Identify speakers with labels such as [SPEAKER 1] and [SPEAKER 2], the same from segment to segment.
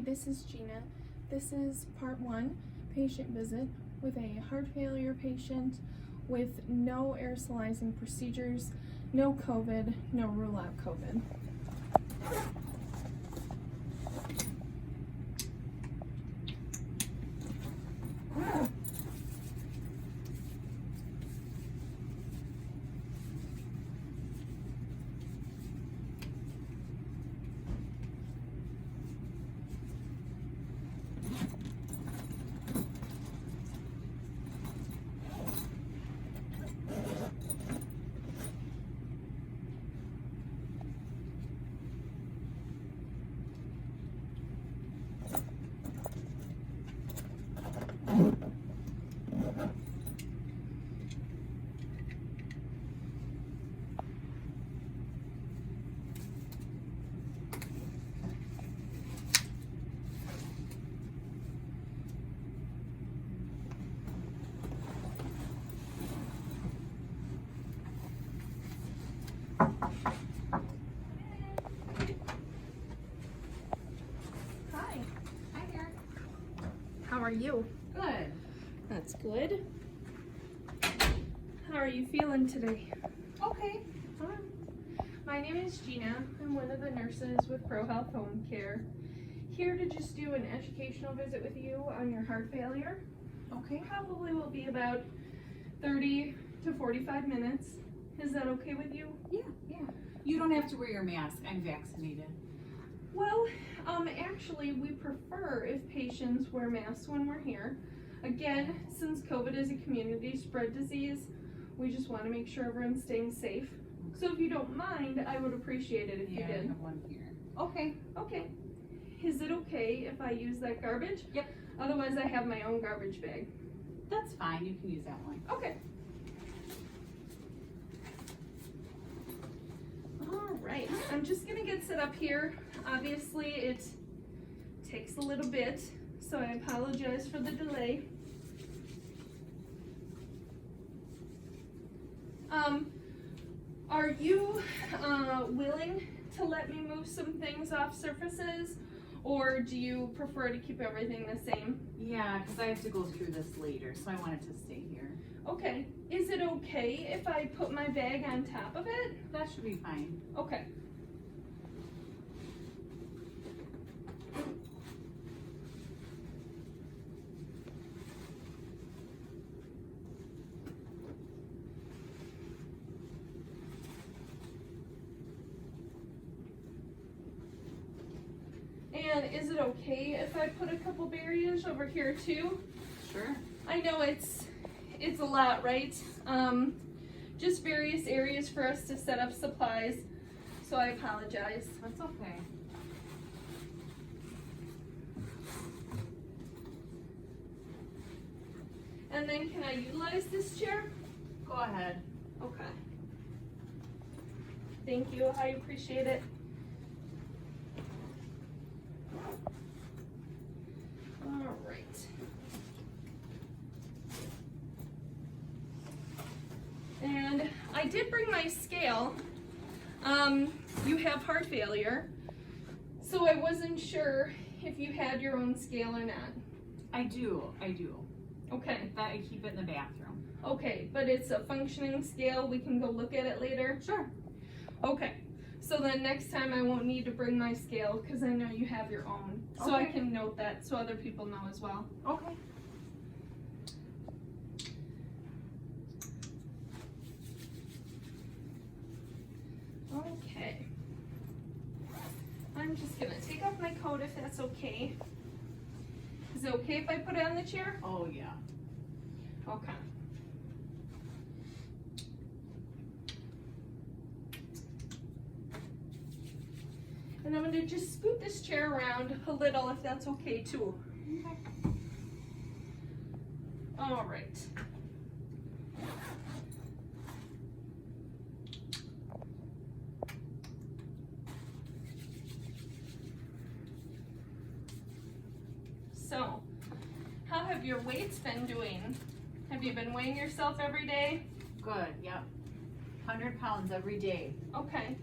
[SPEAKER 1] this is Gina. This is part 1, patient visit with a heart failure patient with no aerosolizing procedures, no COVID, no rule out COVID. Hi.
[SPEAKER 2] Hi there.
[SPEAKER 1] How are you?
[SPEAKER 2] Good.
[SPEAKER 1] That's good. How are you feeling today?
[SPEAKER 2] Okay.
[SPEAKER 1] My name is Gina. I'm one of the nurses with ProHealth Home Care. Here to just do an educational visit with you on your heart failure.
[SPEAKER 2] Okay.
[SPEAKER 1] Probably will be about 30 to 45 minutes. Is that okay with you?
[SPEAKER 2] Yeah. You don't have to wear your mask. I'm vaccinated.
[SPEAKER 1] Well, actually, we prefer if patients wear masks when we're here. Again, since COVID is a community spread disease, we just want to make sure everyone's staying safe. So if you don't mind, I would appreciate it if you
[SPEAKER 2] I
[SPEAKER 1] did.
[SPEAKER 2] have one here. Okay.
[SPEAKER 1] Okay. Is it okay if I use that garbage?
[SPEAKER 2] Yep.
[SPEAKER 1] Otherwise, I have my own garbage bag.
[SPEAKER 2] That's fine. You can use that one.
[SPEAKER 1] Okay. All right. I'm just gonna get set up here. Obviously, it takes a little bit, so I apologize for the delay. Are you willing to let me move some things off surfaces, or do you prefer to keep everything the same?
[SPEAKER 2] Yeah, because I have to go through this later, so I wanted to stay here.
[SPEAKER 1] Okay. Is it okay if I put my bag on top of it?
[SPEAKER 2] That should be fine.
[SPEAKER 1] Okay. And is it okay if I put a couple barriers over here too?
[SPEAKER 2] Sure.
[SPEAKER 1] I know it's a lot, right? Just various areas for us to set up supplies, so I apologize.
[SPEAKER 2] That's okay.
[SPEAKER 1] And then can I utilize this chair?
[SPEAKER 2] Go ahead.
[SPEAKER 1] Okay. Thank you, I appreciate it. All right. And I did bring my scale. You have heart failure, so I wasn't sure if you had your own scale or not.
[SPEAKER 2] I do.
[SPEAKER 1] Okay,
[SPEAKER 2] That I keep it in the bathroom.
[SPEAKER 1] okay, but it's a functioning scale. We can go look at it later.
[SPEAKER 2] Sure.
[SPEAKER 1] Okay, so then next time I won't need to bring my scale because I know you have your own. So I
[SPEAKER 2] Okay.
[SPEAKER 1] can note that so other people know as well.
[SPEAKER 2] Okay.
[SPEAKER 1] Okay. I'm just gonna take off my coat if that's okay. Is it okay if I put it on the chair?
[SPEAKER 2] Oh, yeah.
[SPEAKER 1] Okay. And I'm gonna just scoot this chair around a little if that's okay too.
[SPEAKER 2] Okay.
[SPEAKER 1] All right. So, how have your weights been doing? Have you been weighing yourself every day?
[SPEAKER 2] Good. Yep. 100 pounds every day.
[SPEAKER 1] Okay.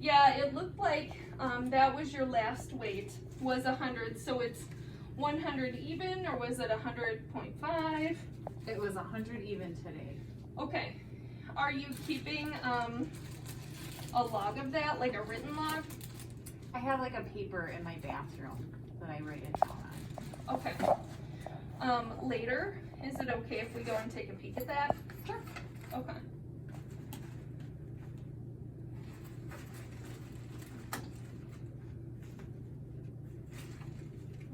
[SPEAKER 1] Yeah, it looked like That was your last weight, was 100. So it's 100 even, or was it 100.5?
[SPEAKER 2] It was 100 even today.
[SPEAKER 1] Okay. Are you keeping a log of that, like a written log?
[SPEAKER 2] I have like a paper in my bathroom that I write it down on.
[SPEAKER 1] Okay. Later, is it okay if we go and take a peek at that?
[SPEAKER 2] Sure.
[SPEAKER 1] Okay.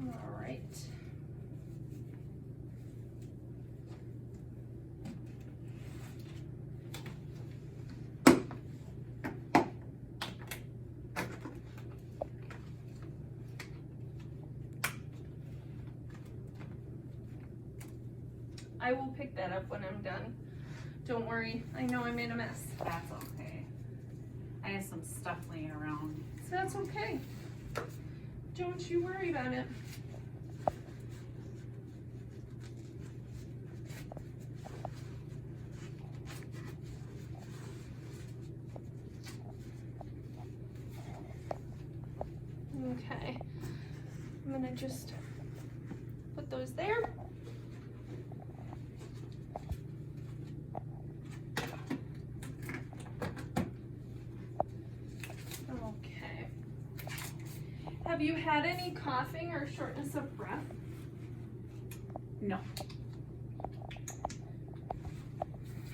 [SPEAKER 1] All right. I will pick that up when I'm done. Don't worry, I know I made a mess.
[SPEAKER 2] That's okay. I have some stuff laying around.
[SPEAKER 1] That's okay. Don't you worry about it. Okay. I'm gonna just put those there. Okay. Have you had any coughing or shortness of breath?
[SPEAKER 2] No.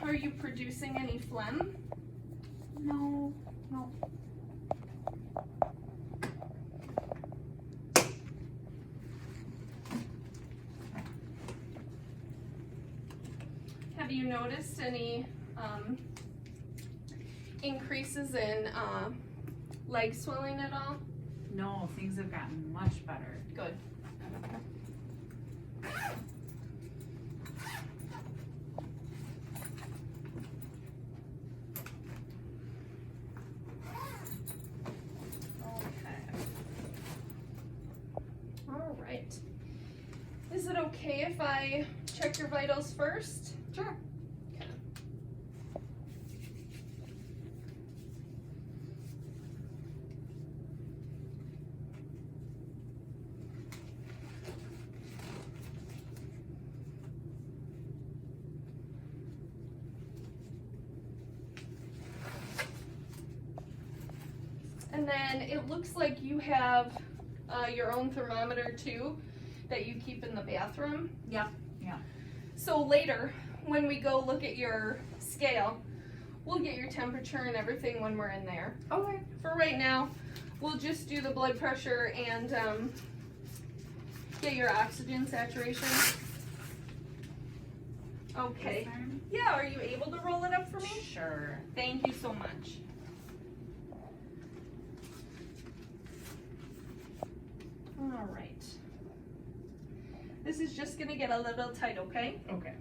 [SPEAKER 1] Are you producing any phlegm?
[SPEAKER 2] No. No.
[SPEAKER 1] Have you noticed any increases in leg swelling at all?
[SPEAKER 2] No, things have gotten much better.
[SPEAKER 1] Good. Okay. All right. Is it okay if I check your vitals first?
[SPEAKER 2] Sure.
[SPEAKER 1] And then it looks like you have your own thermometer too that you keep in the bathroom.
[SPEAKER 2] Yep. Yeah.
[SPEAKER 1] So later, when we go look at your scale, we'll get your temperature and everything when we're in there.
[SPEAKER 2] Okay.
[SPEAKER 1] For right now, we'll just do the blood pressure and get your oxygen saturation. Okay. Yeah, are you able to roll it up for me?
[SPEAKER 2] Sure.
[SPEAKER 1] Thank you so much. All right. This is just gonna get a little tight, okay?
[SPEAKER 2] Okay.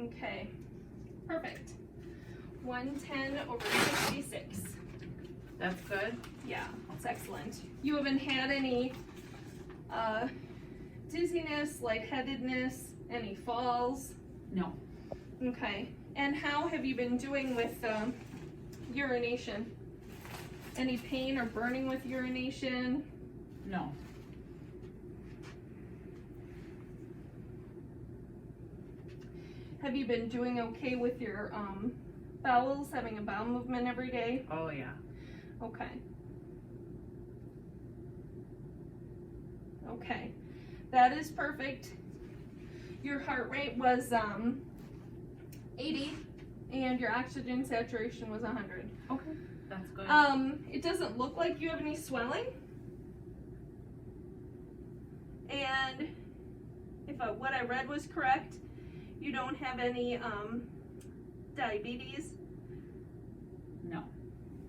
[SPEAKER 1] Okay. Perfect. 110/66.
[SPEAKER 2] That's good.
[SPEAKER 1] Yeah, that's excellent. You haven't had any dizziness, lightheadedness, any falls?
[SPEAKER 2] No.
[SPEAKER 1] Okay. And how have you been doing with urination? Any pain or burning with urination?
[SPEAKER 2] No.
[SPEAKER 1] Have you been doing okay with your bowels, having a bowel movement every day?
[SPEAKER 2] Oh yeah.
[SPEAKER 1] Okay. Okay. That is perfect. Your heart rate was 80 and your oxygen saturation was 100.
[SPEAKER 2] Okay. That's good.
[SPEAKER 1] It doesn't look like you have any swelling. And if what I read was correct, you don't have any diabetes.
[SPEAKER 2] No.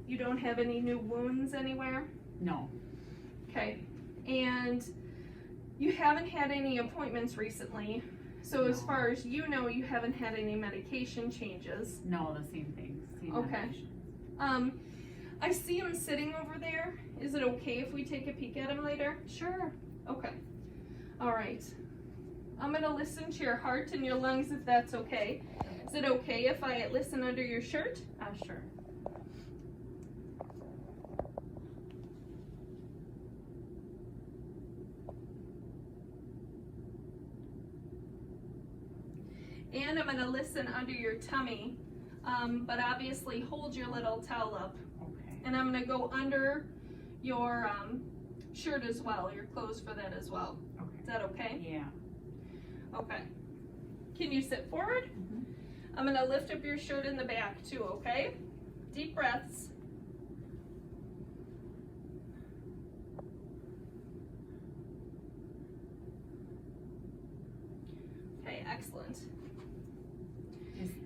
[SPEAKER 1] You don't have any new wounds anywhere.
[SPEAKER 2] No.
[SPEAKER 1] Okay. And you haven't had any appointments recently So as
[SPEAKER 2] No.
[SPEAKER 1] far as you know, you haven't had any medication changes.
[SPEAKER 2] No, the same thing. Same
[SPEAKER 1] Okay.
[SPEAKER 2] medication.
[SPEAKER 1] I see him sitting over there. Is it okay if we take a peek at him later?
[SPEAKER 2] Sure.
[SPEAKER 1] Okay. All right. I'm gonna listen to your heart and your lungs if that's okay. Is it okay if I listen under your shirt?
[SPEAKER 2] Sure.
[SPEAKER 1] And I'm gonna listen under your tummy, but obviously hold your little towel up.
[SPEAKER 2] Okay.
[SPEAKER 1] And I'm gonna go under your shirt as well, your clothes for that as well.
[SPEAKER 2] Okay.
[SPEAKER 1] Is that okay?
[SPEAKER 2] Yeah.
[SPEAKER 1] Okay. Can you sit forward?
[SPEAKER 2] Mhm.
[SPEAKER 1] I'm gonna lift up your shirt in the back too, okay? Deep breaths. Okay, excellent.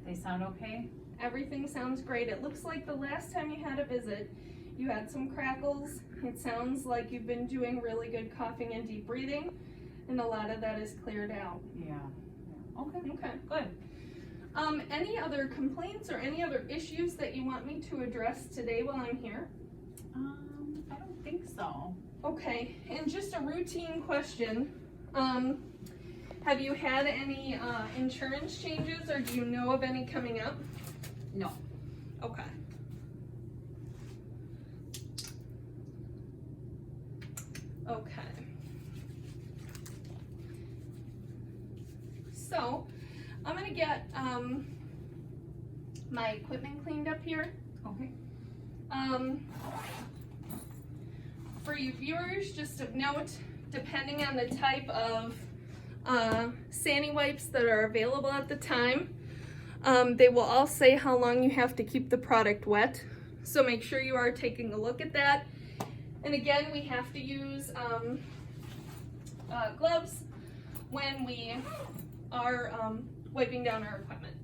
[SPEAKER 2] They sound okay?
[SPEAKER 1] Everything sounds great. It looks like the last time you had a visit, you had some crackles. It sounds like you've been doing really good coughing and deep breathing, and a lot of that is cleared out.
[SPEAKER 2] Yeah. Okay.
[SPEAKER 1] Okay.
[SPEAKER 2] Good.
[SPEAKER 1] Any other complaints or any other issues that you want me to address today while I'm here?
[SPEAKER 2] I don't think so.
[SPEAKER 1] Okay, and just a routine question. Have you had any insurance changes, or do you know of any coming up?
[SPEAKER 2] No.
[SPEAKER 1] Okay. Okay. So, I'm gonna get my equipment cleaned up here.
[SPEAKER 2] Okay.
[SPEAKER 1] For you viewers, just of note, depending on the type of Sani wipes that are available at the time, they will all say how long you have to keep the product wet. So make sure you are taking a look at that. And again, we have to use gloves when we are wiping down our equipment.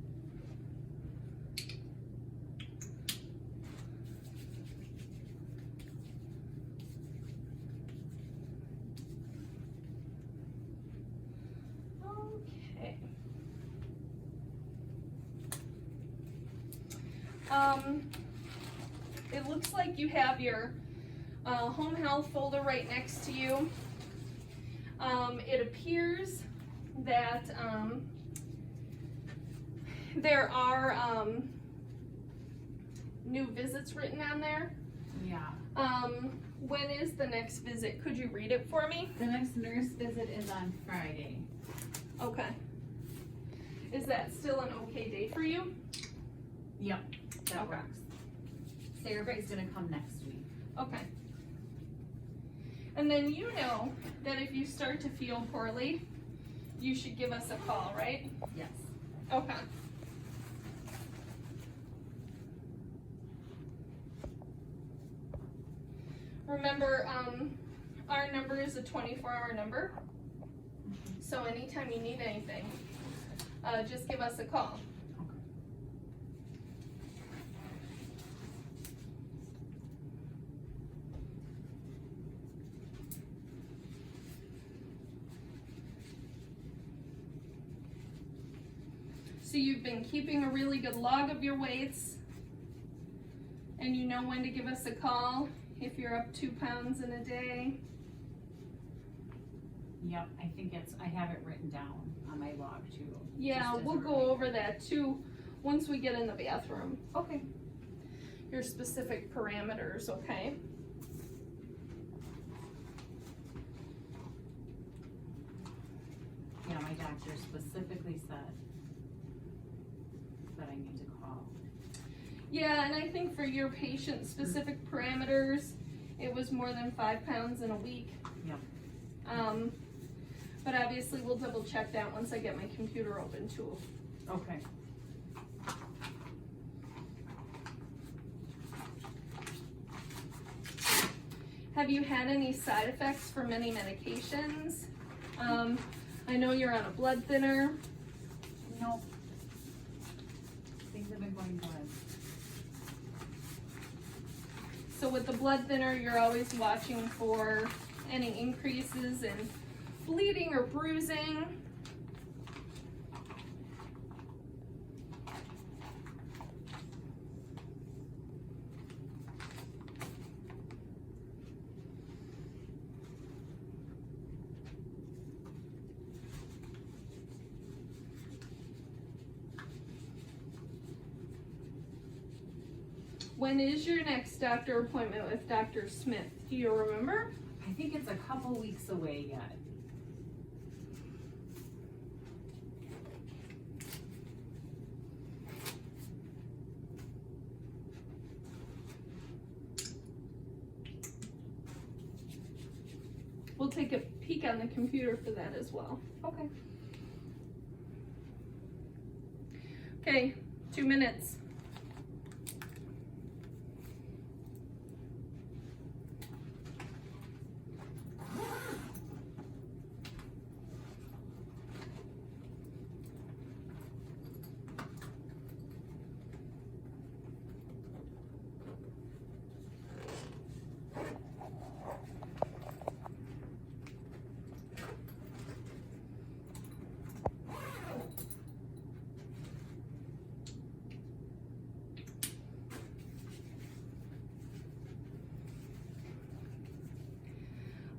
[SPEAKER 1] Okay. It looks like you have your home health folder right next to you. It appears that there are new visits written on there.
[SPEAKER 2] Yeah.
[SPEAKER 1] When is the next visit? Could you read it for me?
[SPEAKER 2] The next nurse visit is on Friday.
[SPEAKER 1] Okay. Is that still an okay date for you?
[SPEAKER 2] Yep. That
[SPEAKER 1] Okay.
[SPEAKER 2] works. So everybody's gonna come next week.
[SPEAKER 1] Okay. And then you know that if you start to feel poorly, you should give us a call, right?
[SPEAKER 2] Yes.
[SPEAKER 1] Okay. Remember, our number is a 24-hour number. So anytime you need anything, just give us a call. So you've been keeping a really good log of your weights, and you know when to give us a call if you're up 2 pounds in a day.
[SPEAKER 2] Yep, I think I have it written down on my log too.
[SPEAKER 1] Yeah,
[SPEAKER 2] just as
[SPEAKER 1] we'll
[SPEAKER 2] a
[SPEAKER 1] go
[SPEAKER 2] reminder.
[SPEAKER 1] over that too once we get in the bathroom.
[SPEAKER 2] Okay.
[SPEAKER 1] Your specific parameters, okay?
[SPEAKER 2] Yeah, my doctor specifically said that I need to call.
[SPEAKER 1] Yeah, and I think for your patient-specific parameters, it was more than 5 pounds in a week.
[SPEAKER 2] Yep.
[SPEAKER 1] But obviously we'll double check that once I get my computer open too.
[SPEAKER 2] Okay.
[SPEAKER 1] Have you had any side effects from any medications? I know you're on a blood thinner.
[SPEAKER 2] Nope. Things have been going good.
[SPEAKER 1] So with the blood thinner, you're always watching for any increases in bleeding or bruising. When is your next doctor appointment with Dr. Smith? Do you remember?
[SPEAKER 2] I think it's a couple weeks away yet.
[SPEAKER 1] We'll take a peek on the computer for that as well.
[SPEAKER 2] Okay.
[SPEAKER 1] Okay, 2 minutes.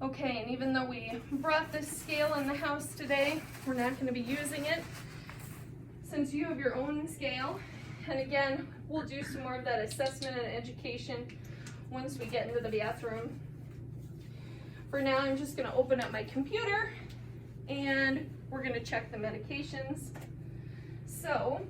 [SPEAKER 1] Okay, and even though we brought this scale in the house today, we're not going to be using it since you have your own scale. And again, we'll do some more of that assessment and education once we get into the bathroom. For now, I'm just going to open up my computer and we're going to check the medications. So,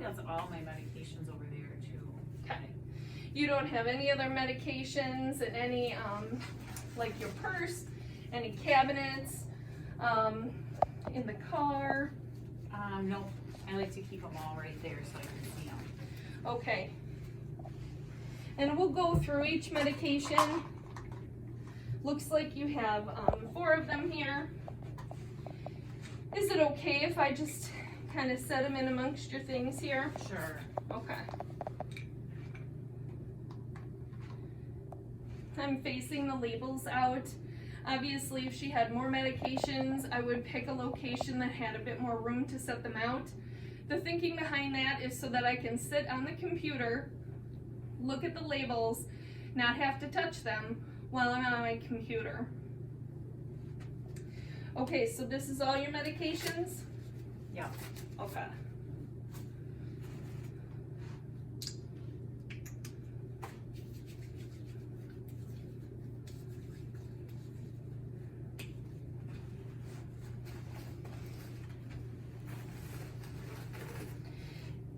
[SPEAKER 2] That's all my medications over there too.
[SPEAKER 1] okay. You don't have any other medications and any, like your purse, any cabinets, in the car?
[SPEAKER 2] Nope. I like to keep them all right there so I can see them.
[SPEAKER 1] Okay. And we'll go through each medication. Looks like you have 4 of them here. Is it okay if I just kind of set them in amongst your things here?
[SPEAKER 2] Sure.
[SPEAKER 1] Okay. I'm facing the labels out. Obviously, if she had more medications, I would pick a location that had a bit more room to set them out. The thinking behind that is so that I can sit on the computer, look at the labels, not have to touch them while I'm on my computer. Okay, so this is all your medications?
[SPEAKER 2] Yeah.
[SPEAKER 1] Okay.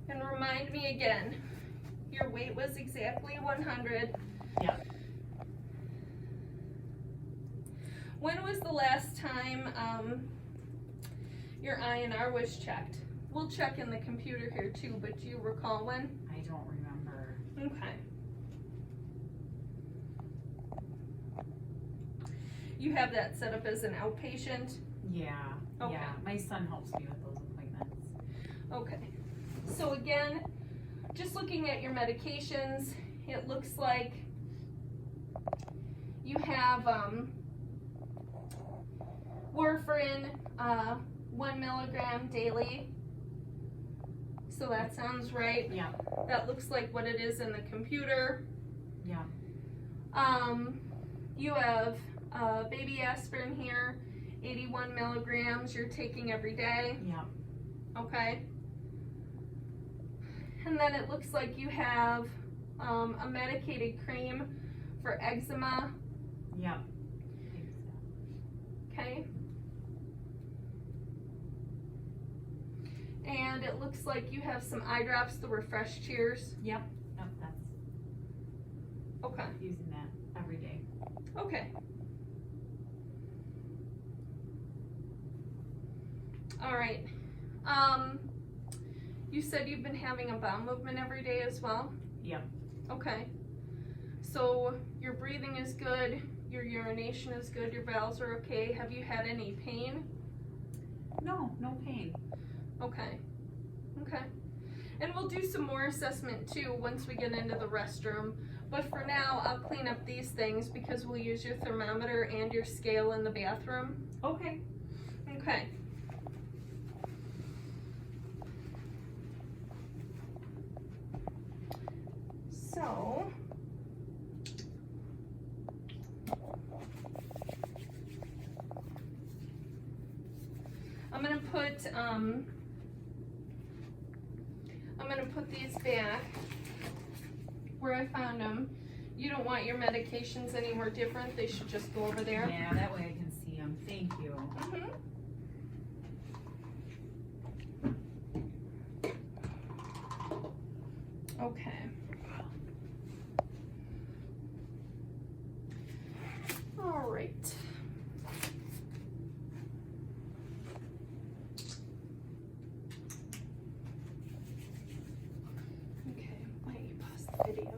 [SPEAKER 1] And remind me again, your weight was exactly 100.
[SPEAKER 2] Yeah.
[SPEAKER 1] When was the last time your INR was checked? We'll check in the computer here too, but do you recall when?
[SPEAKER 2] I don't remember.
[SPEAKER 1] Okay. You have that set up as an outpatient?
[SPEAKER 2] Yeah.
[SPEAKER 1] Okay.
[SPEAKER 2] Yeah. My son helps me with those appointments.
[SPEAKER 1] Okay. So again, just looking at your medications, it looks like you have warfarin, 1 milligram daily. So that sounds right.
[SPEAKER 2] Yeah.
[SPEAKER 1] That looks like what it is in the computer.
[SPEAKER 2] Yeah.
[SPEAKER 1] You have baby aspirin here, 81 milligrams you're taking every day.
[SPEAKER 2] Yeah.
[SPEAKER 1] Okay. And then it looks like you have a medicated cream for eczema.
[SPEAKER 2] Yeah.
[SPEAKER 1] Okay. And it looks like you have some eye drops, the Refresh Cheers.
[SPEAKER 2] Yep. Yep. That's
[SPEAKER 1] Okay.
[SPEAKER 2] using that every day.
[SPEAKER 1] Okay. All right. You said you've been having a bowel movement every day as well?
[SPEAKER 2] Yep.
[SPEAKER 1] Okay. So your breathing is good, your urination is good, your bowels are okay. Have you had any pain?
[SPEAKER 2] No, no pain.
[SPEAKER 1] Okay. Okay. And we'll do some more assessment too once we get into the restroom. But for now, I'll clean up these things because we'll use your thermometer and your scale in the bathroom.
[SPEAKER 2] Okay.
[SPEAKER 1] Okay. So, I'm gonna put these back where I found them. You don't want your medications anywhere different. They should just go over there.
[SPEAKER 2] Yeah, that way I can see them. Thank you.
[SPEAKER 1] Mhm. Okay. All right. Okay, why don't you pause the video?